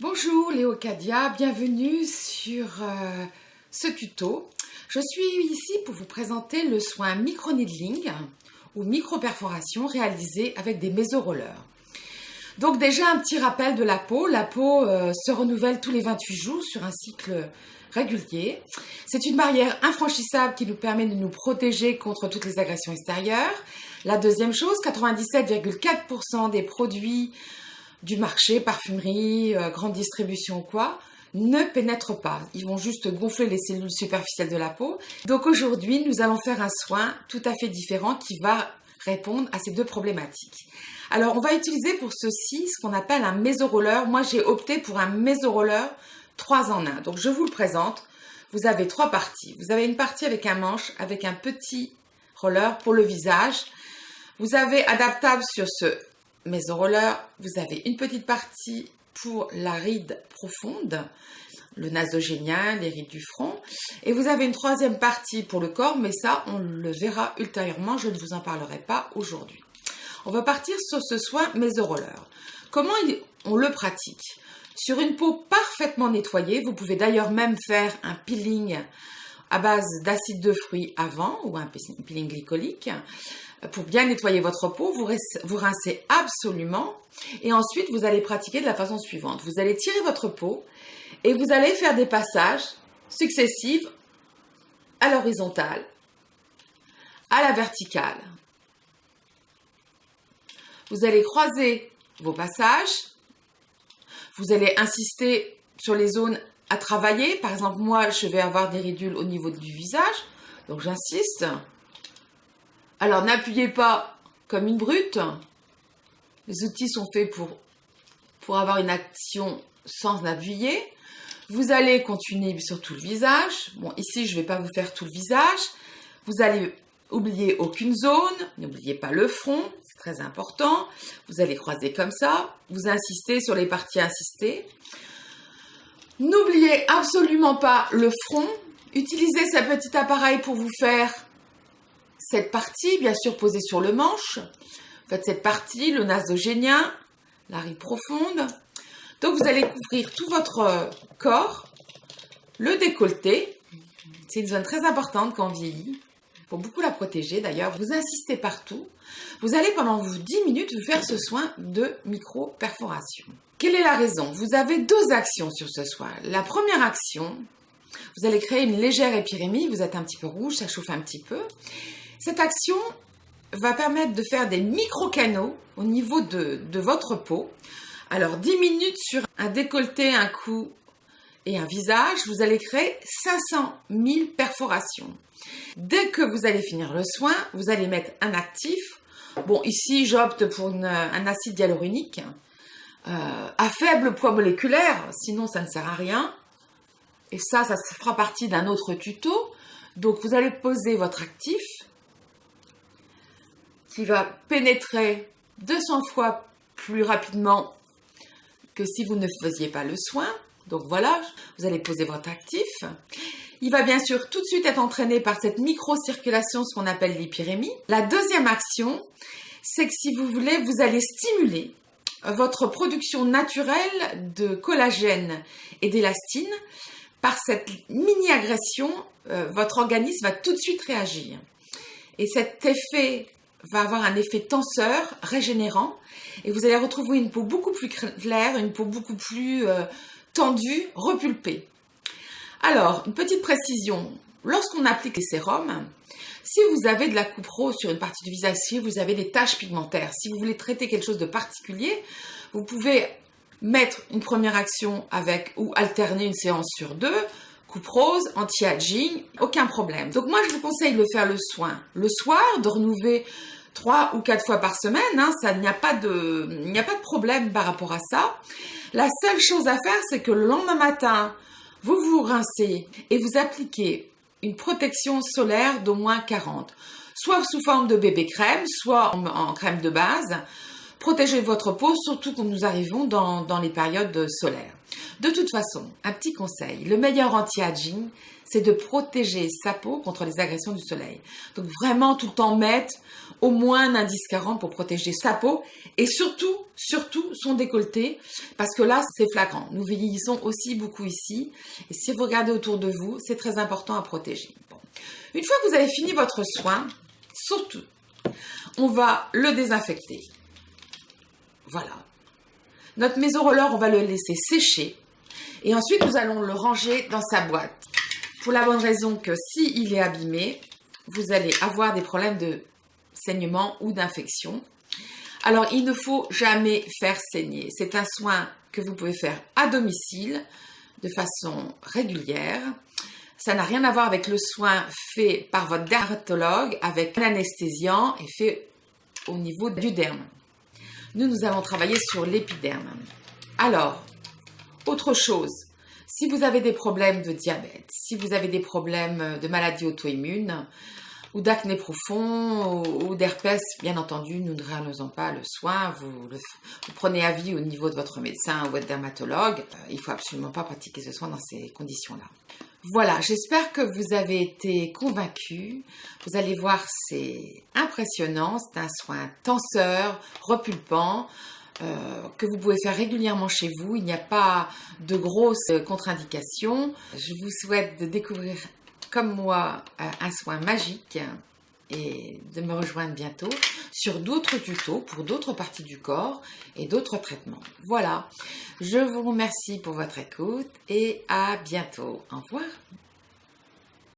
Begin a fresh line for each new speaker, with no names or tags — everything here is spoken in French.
Bonjour Léocadia, bienvenue sur ce tuto. Je suis ici pour vous présenter le soin micro-needling ou micro-perforation réalisé avec des méso-rollers. Donc déjà un petit rappel de la peau. La peau se renouvelle tous les 28 jours sur un cycle régulier. C'est une barrière infranchissable qui nous permet de nous protéger contre toutes les agressions extérieures. La deuxième chose, 97,4% des produits du marché, parfumerie, grande distribution ou quoi, ne pénètrent pas. Ils vont juste gonfler les cellules superficielles de la peau. Donc aujourd'hui, nous allons faire un soin tout à fait différent qui va répondre à ces deux problématiques. Alors, on va utiliser pour ceci ce qu'on appelle un méso-roller. Moi, j'ai opté pour un méso-roller 3 en 1. Donc, je vous le présente. Vous avez 3 parties. Vous avez une partie avec un manche, avec un petit roller pour le visage. Vous avez adaptable sur ce méso-roller, vous avez une petite partie pour la ride profonde, le nasogénien, les rides du front, et vous avez une troisième partie pour le corps, mais ça, on le verra ultérieurement, je ne vous en parlerai pas aujourd'hui. On va partir sur ce soin méso-roller. Comment on le pratique? Sur une peau parfaitement nettoyée, vous pouvez d'ailleurs même faire un peeling à base d'acide de fruits avant, ou un peeling glycolique. Pour bien nettoyer votre peau, vous rincez absolument et ensuite vous allez pratiquer de la façon suivante. Vous allez tirer votre peau et vous allez faire des passages successifs à l'horizontale, à la verticale. Vous allez croiser vos passages, vous allez insister sur les zones à travailler. Par exemple, moi, je vais avoir des ridules au niveau du visage, donc j'insiste. Alors, n'appuyez pas comme une brute. Les outils sont faits pour avoir une action sans appuyer. Vous allez continuer sur tout le visage. Bon, ici, je ne vais pas vous faire tout le visage. Vous allez oublier aucune zone. N'oubliez pas le front, c'est très important. Vous allez croiser comme ça. Vous insistez sur les parties insistées. N'oubliez absolument pas le front. Utilisez ce petit appareil pour vous faire cette partie, bien sûr, posée sur le manche. Faites cette partie, le nasogénien, la ride profonde. Donc, vous allez couvrir tout votre corps, le décolleté. C'est une zone très importante quand on vieillit. Il faut beaucoup la protéger, d'ailleurs. Vous insistez partout. Vous allez, pendant 10 minutes, vous faire ce soin de micro-perforation. Quelle est la raison? Vous avez 2 actions sur ce soin. La première action, vous allez créer une légère épirémie. Vous êtes un petit peu rouge, ça chauffe un petit peu. Cette action va permettre de faire des micro-canaux au niveau de votre peau. Alors, 10 minutes sur un décolleté, un cou et un visage, vous allez créer 500 000 perforations. Dès que vous allez finir le soin, vous allez mettre un actif. Bon, ici, j'opte pour un acide hyaluronique à faible poids moléculaire, sinon ça ne sert à rien. Et ça fera partie d'un autre tuto. Donc, vous allez poser votre actif qui va pénétrer 200 fois plus rapidement que si vous ne faisiez pas le soin. Donc voilà, vous allez poser votre actif. Il va bien sûr tout de suite être entraîné par cette micro-circulation, ce qu'on appelle l'hypirémie. La deuxième action, c'est que si vous voulez, vous allez stimuler votre production naturelle de collagène et d'élastine. Par cette mini-agression, votre organisme va tout de suite réagir. Et cet effet va avoir un effet tenseur, régénérant, et vous allez retrouver une peau beaucoup plus claire, une peau beaucoup plus tendue, repulpée. Alors, une petite précision, lorsqu'on applique les sérums, si vous avez de la coupe rose sur une partie du visage, si vous avez des taches pigmentaires, si vous voulez traiter quelque chose de particulier, vous pouvez mettre une première action avec ou alterner une séance sur 2, coupe rose, anti-aging, aucun problème. Donc moi, je vous conseille de faire le soin le soir, de renouveler 3 ou 4 fois par semaine. Il n'y a pas de problème par rapport à ça. La seule chose à faire, c'est que le lendemain matin, vous vous rincez et vous appliquez une protection solaire d'au moins 40. Soit sous forme de bébé crème, soit en crème de base. Protégez votre peau, surtout quand nous arrivons dans les périodes solaires. De toute façon, un petit conseil, le meilleur anti-aging, c'est de protéger sa peau contre les agressions du soleil. Donc vraiment tout le temps mettre au moins un indice 40 pour protéger sa peau et surtout son décolleté parce que là c'est flagrant. Nous vieillissons aussi beaucoup ici et si vous regardez autour de vous, c'est très important à protéger. Bon. Une fois que vous avez fini votre soin, surtout, on va le désinfecter. Voilà. Notre méso-roller, on va le laisser sécher et ensuite nous allons le ranger dans sa boîte. Pour la bonne raison que s'il est abîmé, vous allez avoir des problèmes de saignement ou d'infection. Alors, il ne faut jamais faire saigner. C'est un soin que vous pouvez faire à domicile de façon régulière. Ça n'a rien à voir avec le soin fait par votre dermatologue avec un anesthésiant et fait au niveau du derme. Nous allons travailler sur l'épiderme. Alors, autre chose. Si vous avez des problèmes de diabète, si vous avez des problèmes de maladies auto-immunes ou d'acné profond ou d'herpès, bien entendu, nous ne réalisons pas le soin. Vous prenez avis au niveau de votre médecin ou votre dermatologue. Il ne faut absolument pas pratiquer ce soin dans ces conditions-là. Voilà, j'espère que vous avez été convaincus. Vous allez voir, c'est impressionnant. C'est un soin tenseur, repulpant. Que vous pouvez faire régulièrement chez vous. Il n'y a pas de grosses contre-indications. Je vous souhaite de découvrir comme moi un soin magique et de me rejoindre bientôt sur d'autres tutos pour d'autres parties du corps et d'autres traitements. Voilà, je vous remercie pour votre écoute et à bientôt. Au revoir.